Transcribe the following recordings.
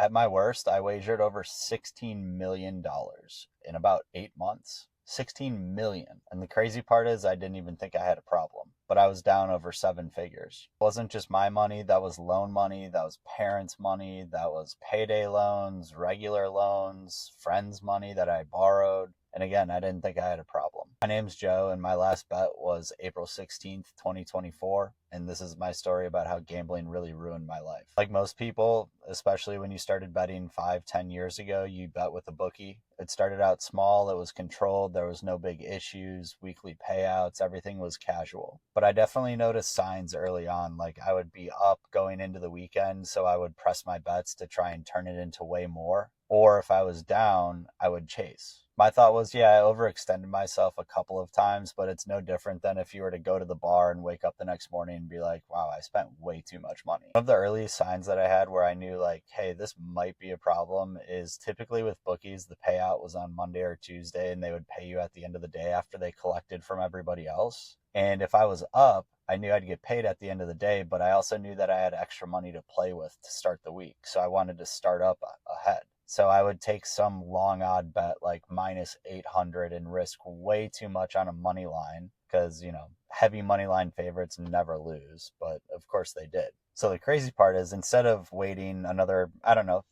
At my worst, I wagered over $16 million in about 8 months. 16 million. And the crazy part is I didn't even think I had a problem, but I was down over seven figures. It wasn't just my money, that was loan money, that was parents' money, that was payday loans, regular loans, friends' money that I borrowed. And again, I didn't think I had a problem. My name's Joe, and my last bet was April 16th, 2024. And this is my story about how gambling really ruined my life. Like most people, especially when you started betting 5, 10 years ago, you bet with a bookie. It started out small, it was controlled, there was no big issues, weekly payouts, everything was casual. But I definitely noticed signs early on, like I would be up going into the weekend, so I would press my bets to try and turn it into way more. Or if I was down, I would chase. My thought was, yeah, I overextended myself a couple of times, but it's no different than if you were to go to the bar and wake up the next morning and be like, wow, I spent way too much money. One of the earliest signs that I had where I knew like, hey, this might be a problem is typically with bookies, the payout was on Monday or Tuesday and they would pay you at the end of the day after they collected from everybody else. And if I was up, I knew I'd get paid at the end of the day, but I also knew that I had extra money to play with to start the week. So I wanted to start up ahead. So I would take some long odd bet like minus 800 and risk way too much on a money line because, heavy money line favorites never lose, but of course they did. So the crazy part is instead of waiting another,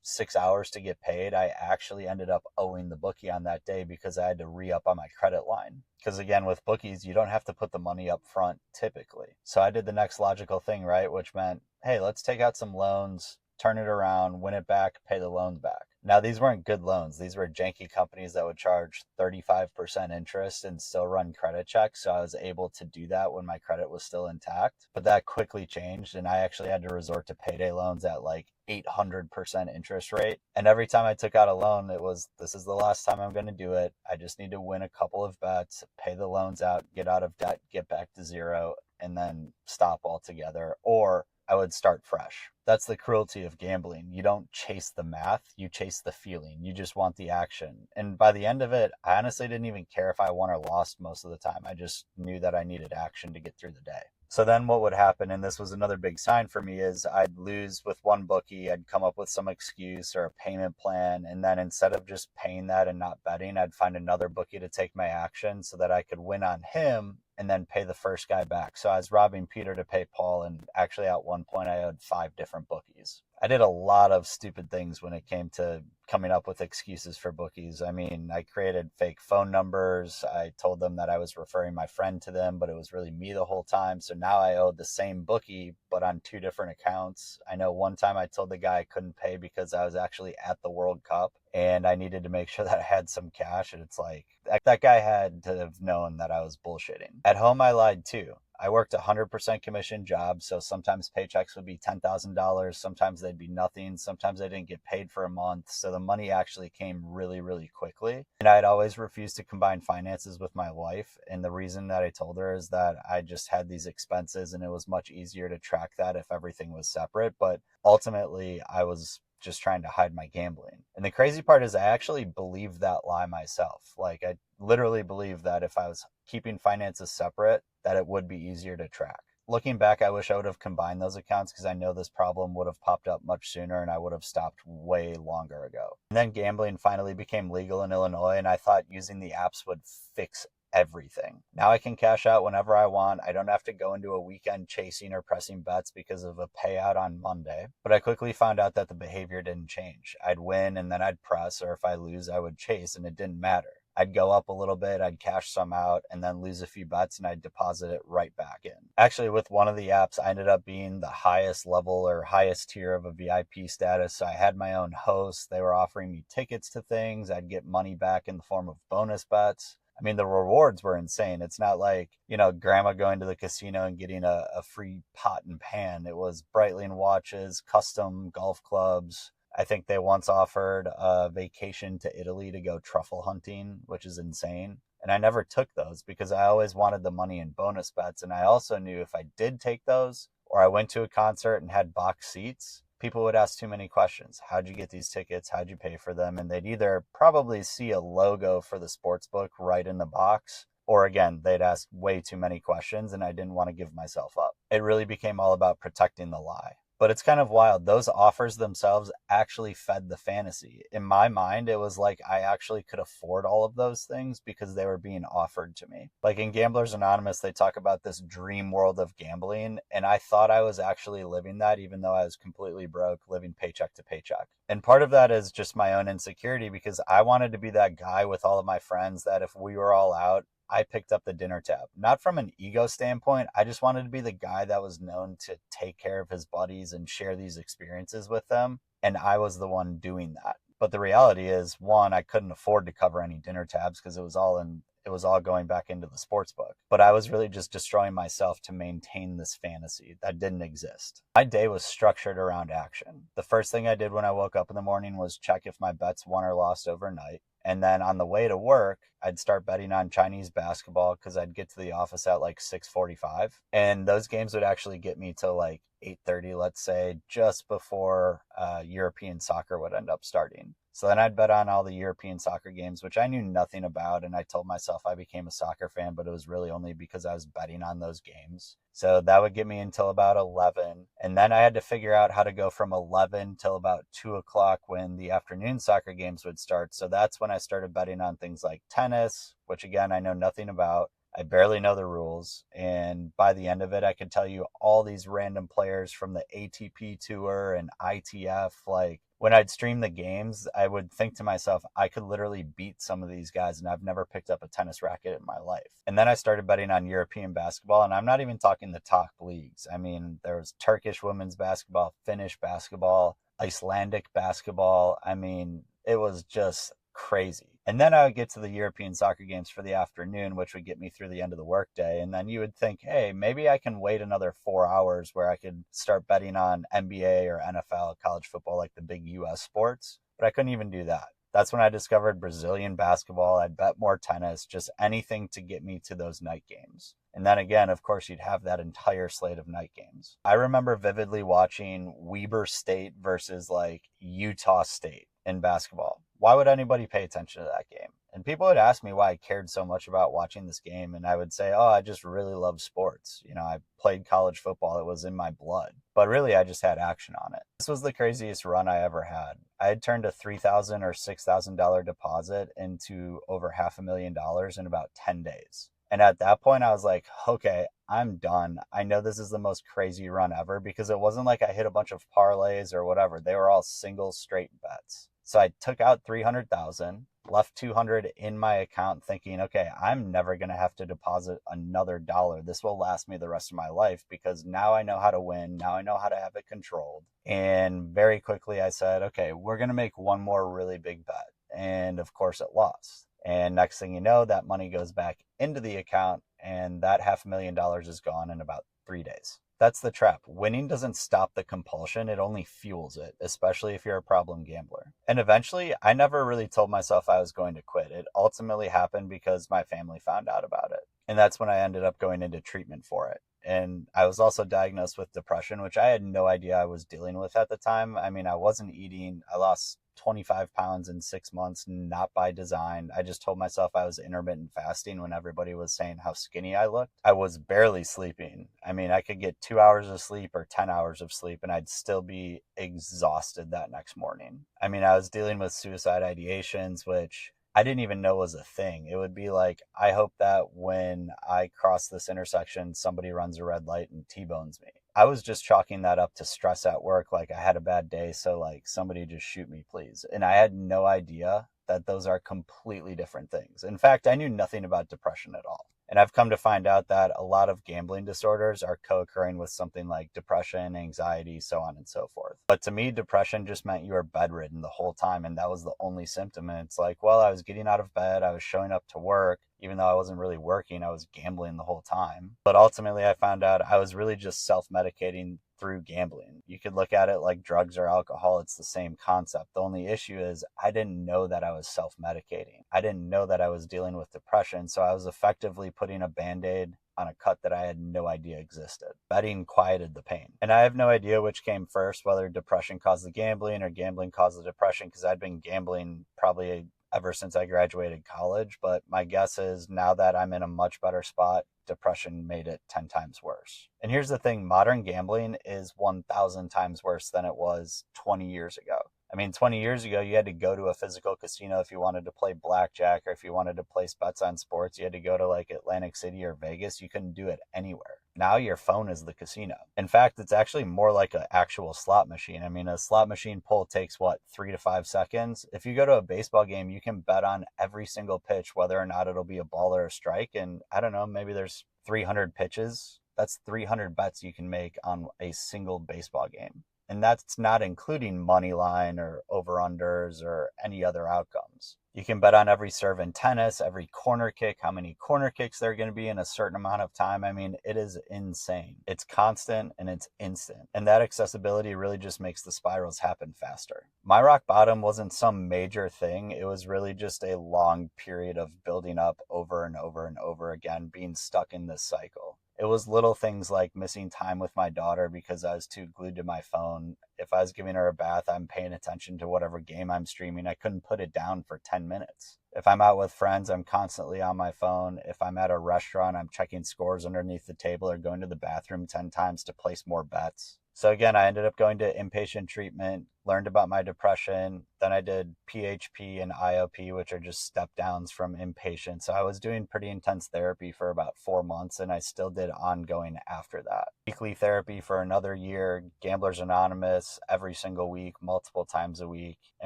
6 hours to get paid, I actually ended up owing the bookie on that day because I had to re-up on my credit line. Because again, with bookies, you don't have to put the money up front typically. So I did the next logical thing, right? Which meant, hey, let's take out some loans, turn it around, win it back, pay the loans back. Now, these weren't good loans. These were janky companies that would charge 35% interest and still run credit checks. So I was able to do that when my credit was still intact. But that quickly changed, and I actually had to resort to payday loans at like 800% interest rate. And every time I took out a loan, it was, this is the last time I'm going to do it. I just need to win a couple of bets, pay the loans out, get out of debt, get back to zero, and then stop altogether. Or I would start fresh. That's the cruelty of gambling. You don't chase the math, you chase the feeling. You just want the action. And by the end of it, I honestly didn't even care if I won or lost most of the time. I just knew that I needed action to get through the day. So then what would happen, and this was another big sign for me, is I'd lose with one bookie, I'd come up with some excuse or a payment plan, and then instead of just paying that and not betting, I'd find another bookie to take my action so that I could win on him and then pay the first guy back. So I was robbing Peter to pay Paul, and actually at one point I owed 5 different bookies. I did a lot of stupid things when it came to coming up with excuses for bookies. I mean, I created fake phone numbers. I told them that I was referring my friend to them, but it was really me the whole time. So now I owed the same bookie, but on 2 different accounts. I know one time I told the guy I couldn't pay because I was actually at the World Cup and I needed to make sure that I had some cash. And it's like, that guy had to have known that I was bullshitting. At home, I lied too. I worked 100% commission jobs, so sometimes paychecks would be $10,000, sometimes they'd be nothing, sometimes I didn't get paid for a month, so the money actually came really, really quickly. And I'd always refused to combine finances with my wife, and the reason that I told her is that I just had these expenses and it was much easier to track that if everything was separate, but ultimately I was just trying to hide my gambling. And the crazy part is I actually believed that lie myself. Like I literally believed that if I was keeping finances separate, that it would be easier to track. Looking back, I wish I would have combined those accounts because I know this problem would have popped up much sooner and I would have stopped way longer ago. And then gambling finally became legal in Illinois and I thought using the apps would fix everything. Now I can cash out whenever I want. I don't have to go into a weekend chasing or pressing bets because of a payout on Monday. But I quickly found out that the behavior didn't change. I'd win and then I'd press, or if I lose, I would chase, and it didn't matter. I'd go up a little bit, I'd cash some out, and then lose a few bets, and I'd deposit it right back in. Actually, with one of the apps, I ended up being the highest level or highest tier of a VIP status. So I had my own host. They were offering me tickets to things. I'd get money back in the form of bonus bets. I mean, the rewards were insane. It's not like, grandma going to the casino and getting a free pot and pan. It was Breitling watches, custom golf clubs. I think they once offered a vacation to Italy to go truffle hunting, which is insane. And I never took those because I always wanted the money in bonus bets. And I also knew if I did take those, or I went to a concert and had box seats, people would ask too many questions. How'd you get these tickets? How'd you pay for them? And they'd either probably see a logo for the sports book right in the box, or again, they'd ask way too many questions and I didn't want to give myself up. It really became all about protecting the lie. But it's kind of wild. Those offers themselves actually fed the fantasy. In my mind, it was like I actually could afford all of those things because they were being offered to me. Like in Gamblers Anonymous, they talk about this dream world of gambling, and I thought I was actually living that, even though I was completely broke, living paycheck to paycheck. And part of that is just my own insecurity because I wanted to be that guy with all of my friends that if we were all out, I picked up the dinner tab. Not from an ego standpoint. I just wanted to be the guy that was known to take care of his buddies and share these experiences with them. And I was the one doing that. But the reality is, one, I couldn't afford to cover any dinner tabs because it was all going back into the sports book. But I was really just destroying myself to maintain this fantasy that didn't exist. My day was structured around action. The first thing I did when I woke up in the morning was check if my bets won or lost overnight. And then on the way to work, I'd start betting on Chinese basketball because I'd get to the office at like 6:45. And those games would actually get me to like 8:30, let's say, just before European soccer would end up starting. So then I'd bet on all the European soccer games, which I knew nothing about. And I told myself I became a soccer fan, but it was really only because I was betting on those games. So that would get me until about 11. And then I had to figure out how to go from 11 till about 2 o'clock when the afternoon soccer games would start. So that's when I started betting on things like tennis, which again, I know nothing about. I barely know the rules. And by the end of it, I could tell you all these random players from the ATP Tour and ITF. Like when I'd stream the games, I would think to myself, I could literally beat some of these guys, and I've never picked up a tennis racket in my life. And then I started betting on European basketball, and I'm not even talking the top leagues. I mean, there was Turkish women's basketball, Finnish basketball, Icelandic basketball. I mean, it was just crazy. And then I would get to the European soccer games for the afternoon, which would get me through the end of the workday. And then you would think, hey, maybe I can wait another 4 hours where I could start betting on NBA or NFL, college football, like the big US sports. But I couldn't even do that. That's when I discovered Brazilian basketball. I'd bet more tennis, just anything to get me to those night games. And then again, of course, you'd have that entire slate of night games. I remember vividly watching Weber State versus like Utah State in basketball. Why would anybody pay attention to that game? And people would ask me why I cared so much about watching this game. And I would say, oh, I just really love sports. You know, I played college football. It was in my blood. But really, I just had action on it. This was the craziest run I ever had. I had turned a $3,000 or $6,000 deposit into over $500,000 in about 10 days. And at that point, I was like, okay, I'm done. I know this is the most crazy run ever because it wasn't like I hit a bunch of parlays or whatever. They were all single straight bets. So I took out 300,000, left 200 in my account thinking, okay, I'm never going to have to deposit another dollar. This will last me the rest of my life because now I know how to win. Now I know how to have it controlled. And very quickly I said, okay, we're going to make one more really big bet. And of course it lost. And next thing you know, that money goes back into the account and that $500,000 is gone in about 3 days. That's the trap. Winning doesn't stop the compulsion, it only fuels it, especially if you're a problem gambler. And eventually, I never really told myself I was going to quit. It ultimately happened because my family found out about it. And that's when I ended up going into treatment for it. And I was also diagnosed with depression, which I had no idea I was dealing with at the time. I mean, I wasn't eating. I lost 25 pounds in 6 months, not by design. I just told myself I was intermittent fasting when everybody was saying how skinny I looked. I was barely sleeping. I mean, I could get 2 hours of sleep or 10 hours of sleep and I'd still be exhausted that next morning. I mean, I was dealing with suicide ideations, which I didn't even know was a thing. It would be like, I hope that when I cross this intersection, somebody runs a red light and T-bones me. I was just chalking that up to stress at work. Like I had a bad day. So like somebody just shoot me, please. And I had no idea that those are completely different things. In fact, I knew nothing about depression at all. And I've come to find out that a lot of gambling disorders are co-occurring with something like depression, anxiety, so on and so forth. But to me, depression just meant you were bedridden the whole time. And that was the only symptom. And it's like, well, I was getting out of bed. I was showing up to work. Even though I wasn't really working, I was gambling the whole time. But ultimately, I found out I was really just self-medicating through gambling. You could look at it like drugs or alcohol. It's the same concept. The only issue is I didn't know that I was self-medicating. I didn't know that I was dealing with depression. So I was effectively putting a Band-Aid on a cut that I had no idea existed. Betting quieted the pain. And I have no idea which came first, whether depression caused the gambling or gambling caused the depression, because I'd been gambling probably ever since I graduated college. But my guess is now that I'm in a much better spot, depression made it 10 times worse. And here's the thing, modern gambling is 1,000 times worse than it was 20 years ago. I mean, 20 years ago, you had to go to a physical casino if you wanted to play blackjack, or if you wanted to place bets on sports, you had to go to like Atlantic City or Vegas. You couldn't do it anywhere. Now your phone is the casino. In fact, it's actually more like an actual slot machine. I mean, a slot machine pull takes what, 3 to 5 seconds? If you go to a baseball game, you can bet on every single pitch, whether or not it'll be a ball or a strike. And I don't know, maybe there's 300 pitches. That's 300 bets you can make on a single baseball game. And that's not including money line or over-unders or any other outcomes. You can bet on every serve in tennis, every corner kick, how many corner kicks there are going to be in a certain amount of time. I mean, it is insane. It's constant and it's instant. And that accessibility really just makes the spirals happen faster. My rock bottom wasn't some major thing. It was really just a long period of building up over and over and over again, being stuck in this cycle. It was little things like missing time with my daughter because I was too glued to my phone. If I was giving her a bath, I'm paying attention to whatever game I'm streaming. I couldn't put it down for 10 minutes. If I'm out with friends, I'm constantly on my phone. If I'm at a restaurant, I'm checking scores underneath the table or going to the bathroom 10 times to place more bets. So again, I ended up going to inpatient treatment, learned about my depression. Then I did PHP and IOP, which are just step downs from inpatient. So I was doing pretty intense therapy for about 4 months, and I still did ongoing after that. Weekly therapy for another year, Gamblers Anonymous every single week, multiple times a week. I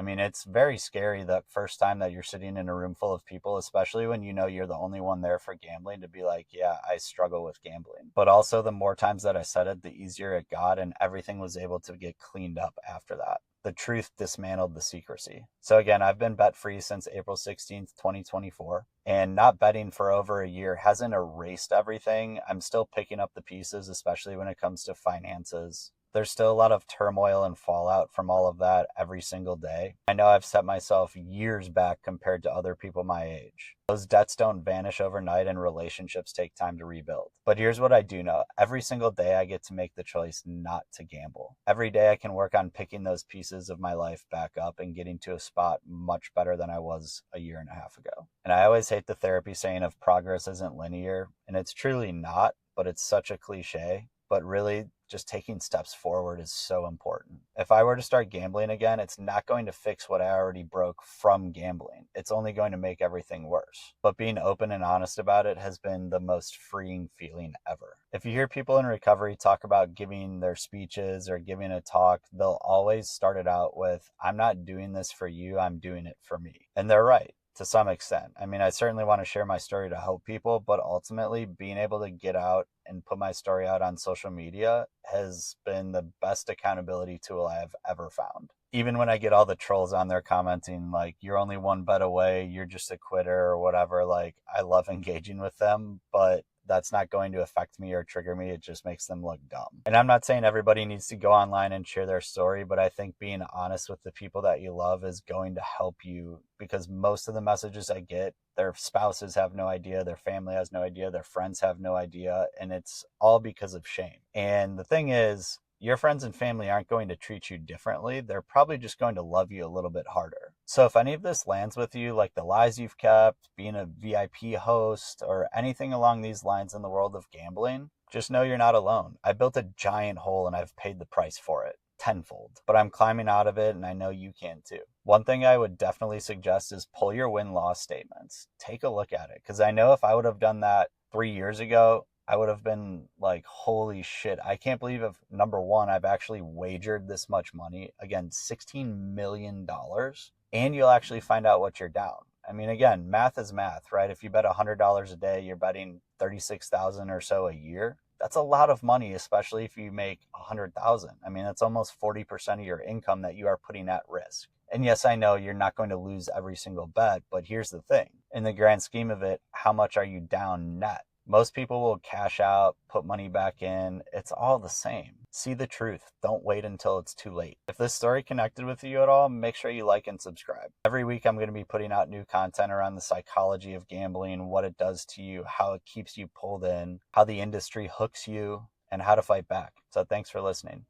mean, it's very scary that first time that you're sitting in a room full of people, especially when you know you're the only one there for gambling, to be like, yeah, I struggle with gambling. But also the more times that I said it, the easier it got, and everything was able to get cleaned up after that. The truth dismantled the secrecy. So again, I've been bet free since April 16th, 2024, and not betting for over a year hasn't erased everything. I'm still picking up the pieces, especially when it comes to finances. There's still a lot of turmoil and fallout from all of that every single day. I know I've set myself years back compared to other people my age. Those debts don't vanish overnight, and relationships take time to rebuild. But here's what I do know. Every single day I get to make the choice not to gamble. Every day I can work on picking those pieces of my life back up and getting to a spot much better than I was a year and a half ago. And I always hate the therapy saying of progress isn't linear, and it's truly not, but it's such a cliche. But really, just taking steps forward is so important. If I were to start gambling again, it's not going to fix what I already broke from gambling. It's only going to make everything worse. But being open and honest about it has been the most freeing feeling ever. If you hear people in recovery talk about giving their speeches or giving a talk, they'll always start it out with, I'm not doing this for you, I'm doing it for me. And they're right. To some extent. I mean, I certainly want to share my story to help people, but ultimately being able to get out and put my story out on social media has been the best accountability tool I have ever found. Even when I get all the trolls on there commenting like, you're only one bet away, you're just a quitter or whatever, like, I love engaging with them, but that's not going to affect me or trigger me. It just makes them look dumb. And I'm not saying everybody needs to go online and share their story, but I think being honest with the people that you love is going to help you, because most of the messages I get, their spouses have no idea, their family has no idea, their friends have no idea, and it's all because of shame. And the thing is, your friends and family aren't going to treat you differently. They're probably just going to love you a little bit harder. So if any of this lands with you, like the lies you've kept, being a VIP host, or anything along these lines in the world of gambling, just know you're not alone. I built a giant hole and I've paid the price for it. Tenfold. But I'm climbing out of it, and I know you can too. One thing I would definitely suggest is pull your win-loss statements. Take a look at it, because I know if I would have done that 3 years ago, I would have been like, holy shit, I can't believe if, number one, I've actually wagered this much money. Again, $16 million. And you'll actually find out what you're down. I mean, again, math is math, right? If you bet $100 a day, you're betting $36,000 or so a year. That's a lot of money, especially if you make $100,000. I mean, that's almost 40% of your income that you are putting at risk. And yes, I know you're not going to lose every single bet, but here's the thing. In the grand scheme of it, how much are you down net? Most people will cash out, put money back in. It's all the same. See the truth. Don't wait until it's too late. If this story connected with you at all, make sure you like and subscribe. Every week I'm going to be putting out new content around the psychology of gambling, what it does to you, how it keeps you pulled in, how the industry hooks you, and how to fight back. So thanks for listening.